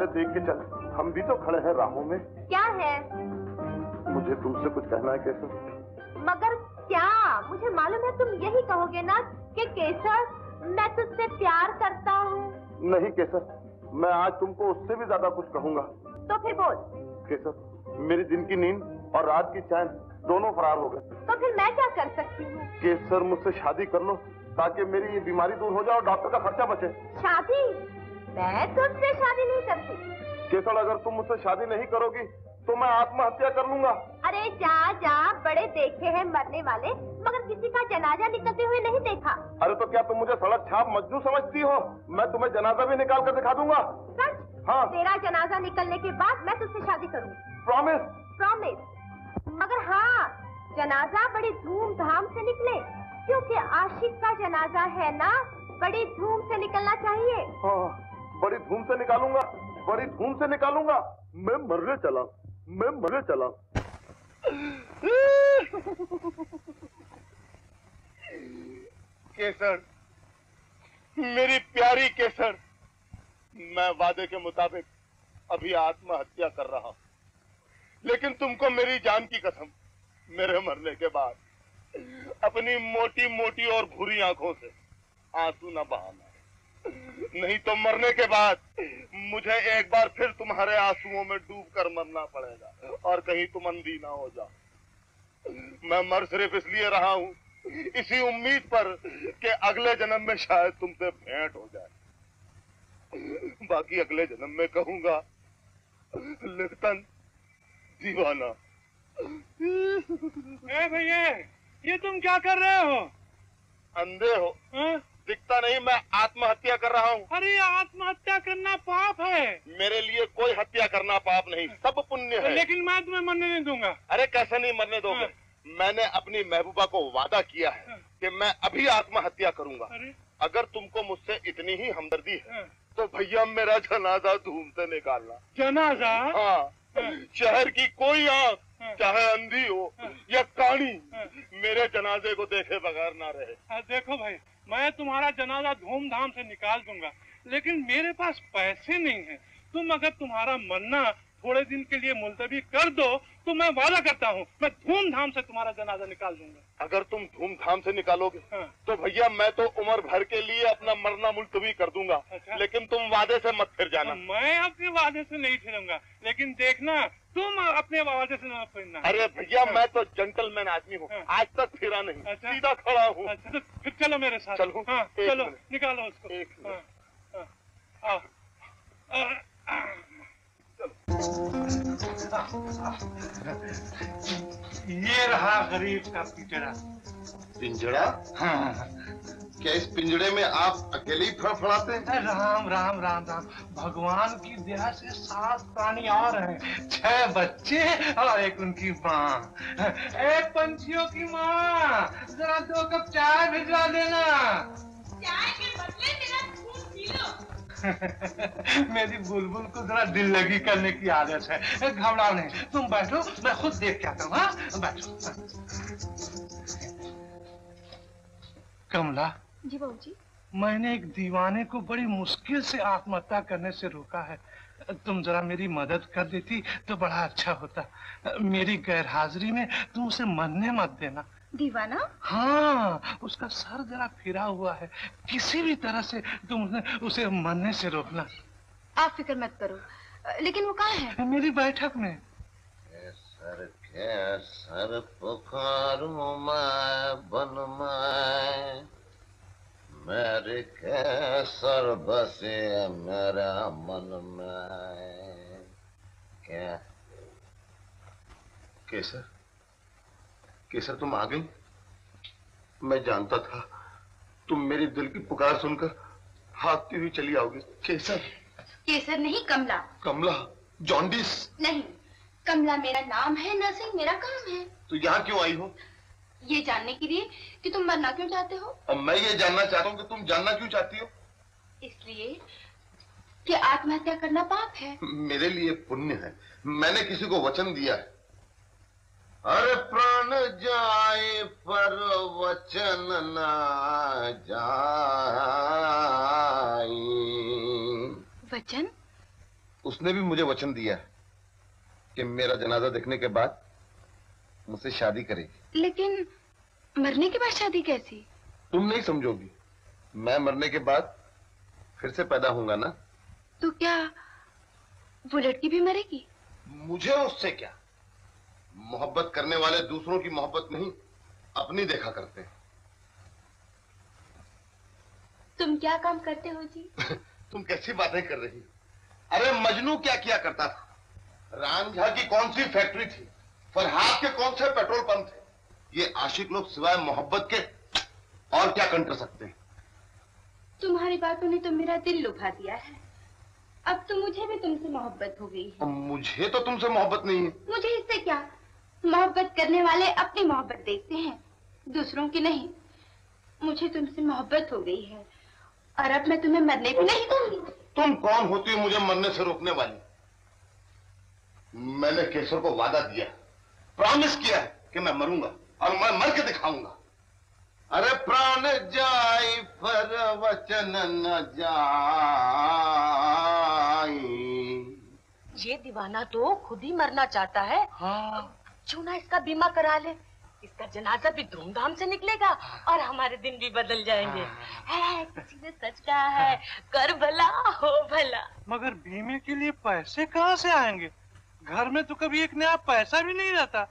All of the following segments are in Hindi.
देख के चल, हम भी तो खड़े हैं राहों में। क्या है? मुझे तुमसे कुछ कहना है केसर। मगर क्या? मुझे मालूम है तुम यही कहोगे ना कि केसर मैं तुझसे प्यार करता हूँ। नहीं केसर, मैं आज तुमको उससे भी ज्यादा कुछ कहूँगा। तो फिर बोल। केसर, मेरी दिन की नींद और रात की चैन दोनों फरार हो गए। तो फिर मैं क्या कर सकती हूँ? केसर, मुझसे शादी कर लो ताकि मेरी ये बीमारी दूर हो जाए और डॉक्टर का खर्चा बचे। शादी? मैं तुझसे शादी नहीं करती। केसर, अगर तुम मुझसे शादी नहीं करोगी तो मैं आत्महत्या कर लूंगा। अरे जा जा, बड़े देखे हैं मरने वाले, मगर किसी का जनाजा निकलते हुए नहीं देखा। अरे तो क्या तुम मुझे सड़क छाप मजनू समझती हो? मैं तुम्हें जनाजा भी निकाल कर दिखा दूंगा। सच? हाँ। तेरा जनाजा निकलने के बाद मैं तुझसे शादी करूंगी। प्रॉमिस? प्रॉमिस। मगर हाँ, जनाजा बड़ी धूमधाम से निकले, क्योंकि आशिक का जनाजा है ना, बड़ी धूम से निकलना चाहिए। हाँ, बड़ी धूम से निकालूंगा, बड़ी धूम से निकालूंगा। मैं मरने चला, मैं मरने चला। केसर, मेरी प्यारी केसर, मैं वादे के मुताबिक अभी आत्महत्या कर रहा हूं, लेकिन तुमको मेरी जान की कसम, मेरे मरने के बाद अपनी मोटी मोटी और भूरी आंखों से आंसू न बहाना, नहीं तो मरने के बाद मुझे एक बार फिर तुम्हारे आंसुओं में डूबकर मरना पड़ेगा और कहीं तुम अंधी ना हो जाओ। मैं मर सिर्फ इसलिए रहा हूं, इसी उम्मीद पर कि अगले जन्म में शायद तुमसे भेंट हो जाए। बाकी अगले जन्म में कहूंगा, लिखतन दीवाना। भैया, ये तुम क्या कर रहे हो? अंधे हो? दिखता नहीं मैं आत्महत्या कर रहा हूँ। अरे आत्महत्या करना पाप है। मेरे लिए कोई हत्या करना पाप नहीं, सब पुण्य है। लेकिन मैं तुम्हें मरने नहीं दूंगा। अरे कैसे नहीं मरने दोगे? मैंने अपनी महबूबा को वादा किया है कि मैं अभी आत्महत्या करूंगा। अगर तुमको मुझसे इतनी ही हमदर्दी है तो भैया मेरा जनाजा धूम से निकालना। जनाजा? हाँ, शहर की कोई आंख, चाहे अंधी हो या कानी, मेरे जनाजे को देखे बगैर ना रहे। देखो भाई, मैं तुम्हारा जनाजा धूमधाम से निकाल दूंगा, लेकिन मेरे पास पैसे नहीं है। तुम अगर तुम्हारा मरना थोड़े दिन के लिए मुलतवी कर दो तो मैं वादा करता हूँ मैं धूमधाम से तुम्हारा जनाजा निकाल दूंगा। अगर तुम धूमधाम से निकालोगे तो भैया मैं तो उम्र भर के लिए अपना मरना मुलतवी कर दूंगा। अच्छा? लेकिन तुम वादे से मत फिर जाना। मैं अपने वादे से नहीं फिरूंगा, लेकिन देखना तुम अपने वादे से न फिरना। अरे भैया मैं तो जेंटलमैन आदमी हूँ, आज तक फिरा नहीं। अच्छा? सीधा खड़ा हूँ। अच्छा, तो फिर चलो मेरे साथ। चलो। हाँ, चलो निकालो उसको। ये रहा गरीब का पिंजरा। पिंजरा? हाँ। क्या इस पिंजरे में आप अकेले ही फड़फड़ाते हैं? राम राम राम राम, भगवान की दया से 7 प्राणी और हैं, 6 बच्चे और एक उनकी माँ। एक पंछियों की माँ, जरा 2 कप चाय भिजवा देना। चाय के बदले मेरा खून पी लो। मेरी बुलबुल को जरा दिल लगी करने की आदत है। घबराओ नहीं, तुम बैठो, मैं खुद देख के आता हूँ। हाँ बैठो। कमला जी बाबूजी। मैंने एक दीवाने को बड़ी मुश्किल से आत्महत्या करने से रोका है। तुम जरा मेरी मदद कर देती तो बड़ा अच्छा होता। मेरी गैरहाजिरी में तुम उसे मरने मत देना। दीवाना? हाँ, उसका सर जरा फिरा हुआ है, किसी भी तरह से तुम उसे मरने से रोकना। आप फिक्र मत करो, लेकिन वो कहाँ है? मेरी बैठक में। सर पुकारूं मैं बन मैं, मेरे कैसर बसे मेरा मन में। क्या केसर? केसर तुम आ गई? मैं जानता था तुम मेरी दिल की पुकार सुनकर भागती हुई चली आओगी। केसर? केसर नहीं, कमला। कमला? जॉन्डिस? नहीं, कमला मेरा नाम है, नर्सिंग मेरा काम है। तो यहाँ क्यों आई हो? ये जानने के लिए कि तुम मरना क्यों चाहते हो। और मैं ये जानना चाहता हूँ कि तुम जानना क्यों चाहती हो। इसलिए कि आत्महत्या करना पाप है। मेरे लिए पुण्य है, मैंने किसी को वचन दिया है। अरे प्राण जाए पर वचन ना जाए। वचन? उसने भी मुझे वचन दिया है कि मेरा जनाजा देखने के बाद मुझसे शादी करेगी। लेकिन मरने के बाद शादी कैसी? तुम नहीं समझोगी, मैं मरने के बाद फिर से पैदा होऊंगा ना। तो क्या वो लड़की भी मरेगी? मुझे उससे क्या? मोहब्बत करने वाले दूसरों की मोहब्बत नहीं, अपनी देखा करते हैं। तुम क्या काम करते हो जी? तुम कैसी बातें कर रही? अरे मजनू क्या किया करता था? रामझा की कौन सी फैक्ट्री थी? फरहाद के कौन से पेट्रोल पंप थे? ये आशिक लोग सिवाय मोहब्बत के और क्या कर सकते हैं? तुम्हारी बातों ने तो मेरा दिल लुभा दिया है। अब तो मुझे भी तुमसे मोहब्बत हो गई है। मुझे तो तुमसे मोहब्बत नहीं है। मुझे इससे क्या? मोहब्बत करने वाले अपनी मोहब्बत देखते हैं, दूसरों की नहीं। मुझे तुमसे मोहब्बत हो गई है और अब मैं तुम्हें मरने भी नहीं दूंगी। तुम कौन होती हो मुझे मरने से रोकने वाली? मैंने केशर को वादा दिया, प्रॉमिस किया है कि मैं मरूंगा और मैं मर के दिखाऊंगा। अरे प्राण जाई पर वचन न जाई। ये दीवाना तो खुद ही मरना चाहता है। हाँ। क्यों ना इसका बीमा करा ले, इसका जनाजा भी धूमधाम से निकलेगा और हमारे दिन भी बदल जाएंगे। है, किसी ने सच कहा है, कर भला हो भला। मगर बीमे के लिए पैसे कहाँ से आएंगे? घर में तो कभी एक नया पैसा भी नहीं रहता।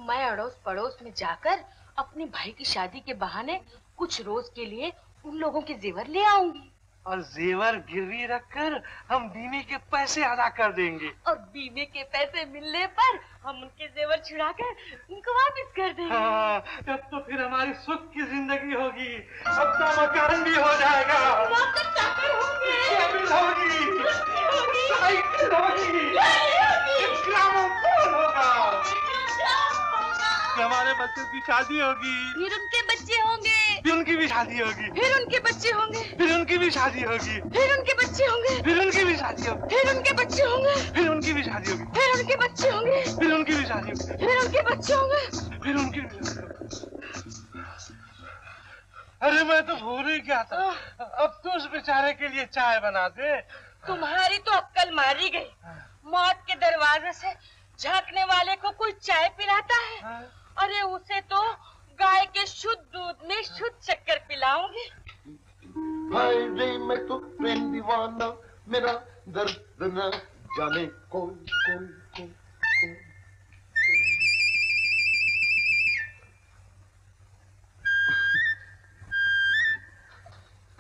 मैं अड़ोस पड़ोस में जाकर अपने भाई की शादी के बहाने कुछ रोज के लिए उन लोगों के जेवर ले आऊंगी और जेवर गिरवी रखकर हम बीमे के पैसे अदा कर देंगे। और बीमे के पैसे मिलने पर हम उनके जेवर छुड़ाकर उनको वापस कर देंगे। हाँ, तब तो फिर हमारी सुख की जिंदगी होगी। अपना मकान भी हो जाएगा, जमीन होगी, साइकिल होगी, ग्रामोफोन होगा, हमारे बच्चों की शादी होगी, फिर उनके बच्चे होंगे, फिर उनकी भी शादी होगी, फिर उनके बच्चे होंगे, फिर उनकी भी शादी होगी, फिर उनके बच्चे होंगे, फिर उनकी भी शादी होगी, फिर उनके बच्चे होंगे, फिर उनकी भी शादी होगी, फिर उनके बच्चे होंगे, फिर उनकी भी शादी होगी, फिर उनके बच्चे होंगे, फिर उनकी भी शादी होगी। अरे मैं तो भूल ही गया था। अब तो उस बेचारे के लिए चाय बना दे। तुम्हारी तो अक्ल मारी गई। मौत के दरवाजे से झांकने वाले को कोई चाय पिलाता है? अरे उसे तो गाय के शुद्ध दूध में शुद्ध शक्कर पिलाऊंगी। हाय रे मैं तो प्रेम दीवाना, मेरा दर्द न जाने कौन।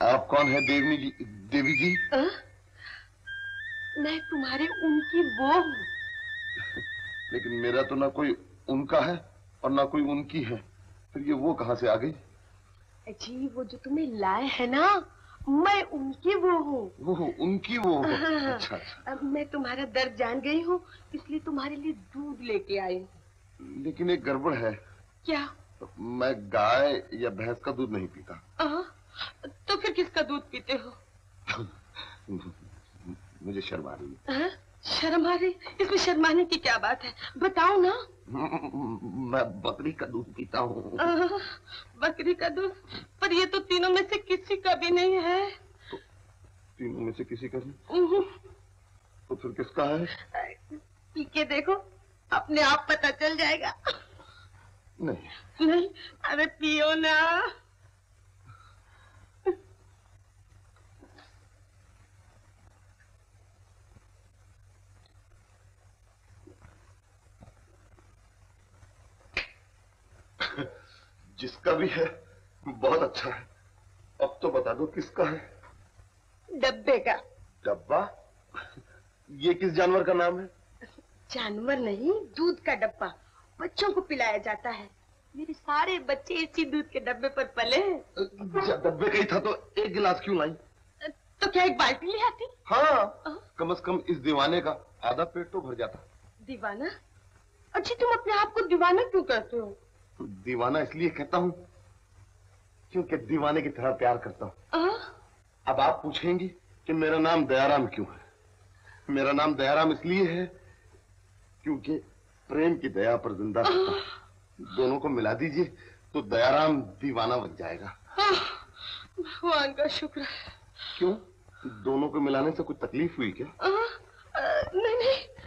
आप कौन है देवी जी? मैं तुम्हारे उनकी वो हूँ। लेकिन मेरा तो ना कोई उनका है और ना कोई उनकी है, फिर ये वो कहाँ से आ गई? जी वो जो तुम्हें लाए है ना, मैं उनकी वो हूँ। वो उनकी वो। अच्छा अच्छा। अब मैं तुम्हारा दर्द जान गई हूँ, इसलिए तुम्हारे लिए दूध लेके आई हूँ। लेकिन एक गड़बड़ है। क्या? मैं गाय या भैंस का दूध नहीं पीता। तो फिर किसका दूध पीते हो? मुझे शर्म आ रही है। शर्म आ रही? इसमें शर्माने की क्या बात है, बताओ ना। मैं बकरी का दूध पीता हूँ। बकरी का दूध? पर ये तो तीनों में से किसी का भी नहीं है। तो तीनों में से किसी का नहीं? तो फिर किसका है? पी के देखो, अपने आप पता चल जाएगा। नहीं। अरे पियो ना। जिसका भी है बहुत अच्छा है। अब तो बता दो किसका है? डब्बे का। डब्बा? ये किस जानवर का नाम है? जानवर नहीं, दूध का डब्बा। बच्चों को पिलाया जाता है। मेरे सारे बच्चे इसी दूध के डब्बे पर पले हैं। डब्बे का ही था तो एक गिलास क्यों लाई? तो क्या एक बाल्टी ले आती? हाँ, कम से कम इस दीवाने का आधा पेट तो भर जाता। दीवाना? अच्छी, तुम अपने आप को दीवाना क्यों कहते हो? दीवाना इसलिए कहता हूँ क्योंकि दीवाने की तरह प्यार करता हूँ। अब आप पूछेंगी कि मेरा नाम दयाराम क्यों है। मेरा नाम दयाराम इसलिए है क्योंकि प्रेम की दया पर जिंदा रहता हूँ। दोनों को मिला दीजिए तो दयाराम दीवाना बन जाएगा। भगवान का शुक्र है। क्यों, दोनों को मिलाने से कुछ तकलीफ हुई क्या? नहीं